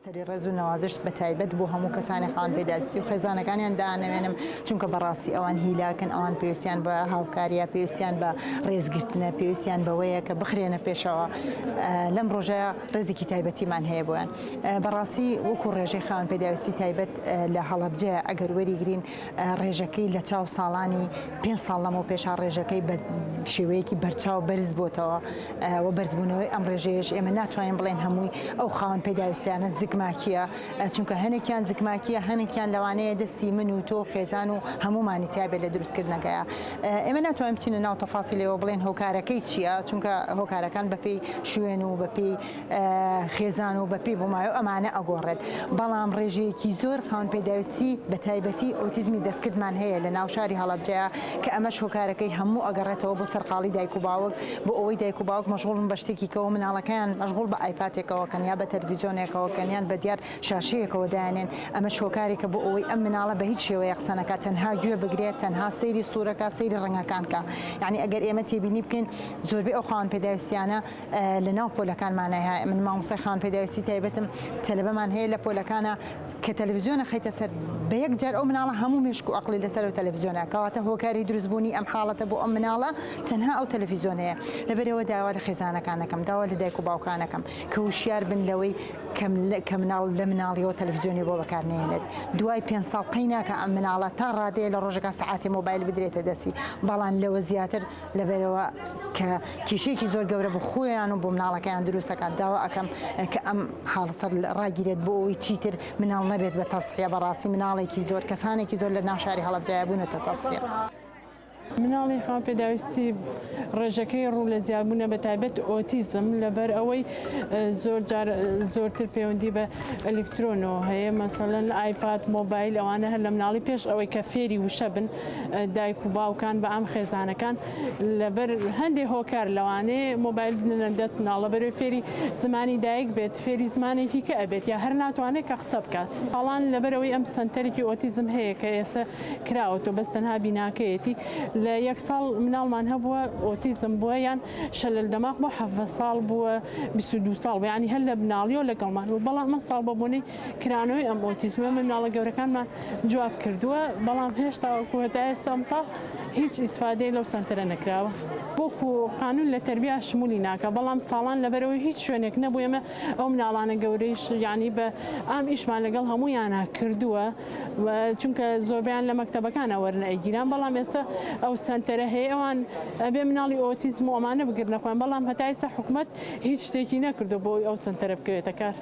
سەری ڕێز و نەوازش بە تایبەت بۆ هەموو کەسانی خاوەن پێداویستی و خێزانەکانیان دانەوێنم چونکە بەڕاستی ئەوان هیلاکن، ئەوان پێویستیان بە هاوکاریە، پێویستیان بە ڕێزگرتنە، پێویستیان بەوەیە کە بخرێنە پێشەوە. لەم ڕۆژەیە ڕێزێکی تایبەتیمان هەیە بۆیان. بەڕاستی وەکو ڕێژەی خاوەن پێداویستی تایبەت لە هەڵەبجەیە ئەگەر وەریگرین ڕێژەکەی لە چاو ساڵانی 5 ساڵ لەمەوە پێشا ڕێژەکەی بە شێوەیەکی بەرچاو بەرز بۆتەوە و بەرزبوونەوەی ئەم ڕێژەیەش ئێمە ناتوانین بڵێن هەمووی ئەو خاوەن پێداویستیانە زگماکیە، چونکە هەنێکیان زگماکیە، هەنێکیان لەوانەیە دەستی من و تۆ خێزان و هەمومانی تابێت لە دروستکردنەکەیە. ئێمە ناتوانین بچینە ناو تەفاسیلەوە بڵێن هۆکارەکەی چییە، چونکە هۆکارەکان بەپێی شوێن و بەپێی خێزان و بەپێی بۆمایە ئەمانە ئەگۆڕێت. بەڵام ڕێژەیەکی زۆر خاوەن پێداویستی بە تایبەتی ئۆتیزمی دەستکردمان هەیە لە ناو شاری هەڵەبجەیە کە ئەمەش هۆکارەکەی هەموو ئەگەڕێتەوە بۆ سەرقاڵی دایک و باوک، بۆ ئەوەی دایک و باوک مەشغوڵن بە شتێکی کەەوە مناڵەکەیان مەشغوڵ بە ئایپاتێکەوە کەن یا بە تەلڤیزیۆنێکەوە کەنیان بە دیار شاشەیەکەوە دایانێن. ئەمەش هۆکارێکە بۆ ئەوەی ئەم مناڵە بە هیچ شێوەیە قسەنەکە تەنها گوێ بگرێت، تەنها سەیری سوورەکە، سەیری ڕەنگەکانکە. یعنی ئەگەر ئێمە تێبینی بکەین زۆربەی ئەو خاوەن پێداویستیانە لە ناو پۆلەکانمانە هەیە. من مامۆسای خاوەن پێداویستی تایبەتم تەلەبەمان هەیە لە پۆلەکانە کە تەلەڤیزیۆنە خەیتە سەر بە یەک جار ئەو مناڵە هەموو مێشک و عەقڵی لەسەر ئەو تەلەڤیزیۆنە، کەواتە هۆکاری دروستبوونی ئەم حاڵەتە بۆ ئەم مناڵە تەنها ئەو تەلەڤیزیۆنەیە. لەبەرەوە داوا لە خێزانەکانەکەم، داوا لە دایک و باوکانەکەم کە وشیار بن لەوەی کە مناڵ لە مناڵیەوە تەلەڤیزیۆنی بۆ بەکارنێنێت. دوای 5 ساڵ قەی ناکە ئەم مناڵە تا ڕادەیە لە ڕۆژەکە سەعاتی مۆبایل بدرێتە دەستی. بەڵام لەوە زیاتر لەبەرەوە کە کێشەیەکی زۆر گەورە بۆ خۆیان و بۆ مناڵەکەیان دروستەکان داوا ئەەکەم کە ئەم حاڵەتە ڕاگیرێت بۆ ئەوەی چیتر مناڵ نەبێت بە تەسخیە. بەڕاستی مناڵێکی زۆر کەسانێکی زۆر لە ناو شاری هەڵەبجەیە بوونەتە تەسخیە. مناڵی خاوەن پێداویستی ڕێژەکەی ڕوو لە زیادبوونە بە تایبەت ئۆتیزم لەبەر ئەوەی زۆرتر پەیوەندی بە ئەلکترۆنەوە هەیە، مەسەڵەن ئایپاد، مۆبایل، ئەوانە هەر لە مناڵی پێش ئەوەی کە فێری وشە بن دایک و باوکان بە ئەم خێزانەکان لەبەر هەندێک هۆکار لەوانەیە مۆبایل بدنە دەست مناڵە بەرەوەی فێری زمانی دایک بێت، فێری زمانێکی کە ئەبێت یا هەر ناتوانێت کە قسە بکات. هەڵان لەبەرەوەی ئەم سەنتەرێکی ئۆتیزم هەیە کە ئێستا کراوەتەوە بەس تەنها بیناکەیەتی. لە 1 ساڵ مناڵمان هەبووە ئۆتیزم بووە یان شەلل دەماغ بۆ 7 ساڵ بووە 22 ساڵ بووە، یعنی هەر لە بناڵیەوە لەگەڵمان بوو. بەڵام ئەمە ساڵ بەبوونەی کرانەوەی ئەم ئۆتیزمە مناڵە گەورەکانمان جواب کردووە، بەڵام هێشتا وەکو هەتا ئێستا ئەم ساڵ هیچ ئیسفادەی لەو سەنتەرە نەکراوە. بۆکو قانون لە تەربیە شمولی ناکە، بەڵام ساڵان لەبەرەوەی هیچ شوێنێک نەبوو ئێمە ئەو مناڵانە گەورەیش یعنی بە ئام ئیشمان لەگەڵ هەموویانە کردووە، چونکە زۆربیان لە مەکتەبەکانە وەرن ئەیگیران. بەڵام ئێستا ئەو سەنتەرە هەیە ئەوان ئەبێ مناڵی ئۆتیزم و ئەمانە بگرنە خوێن، بەڵام هەتا ئێستا حکوومەت هیچ شتێکی نەکردو بۆ ئەو سەنتەرە بکەوێتە کار.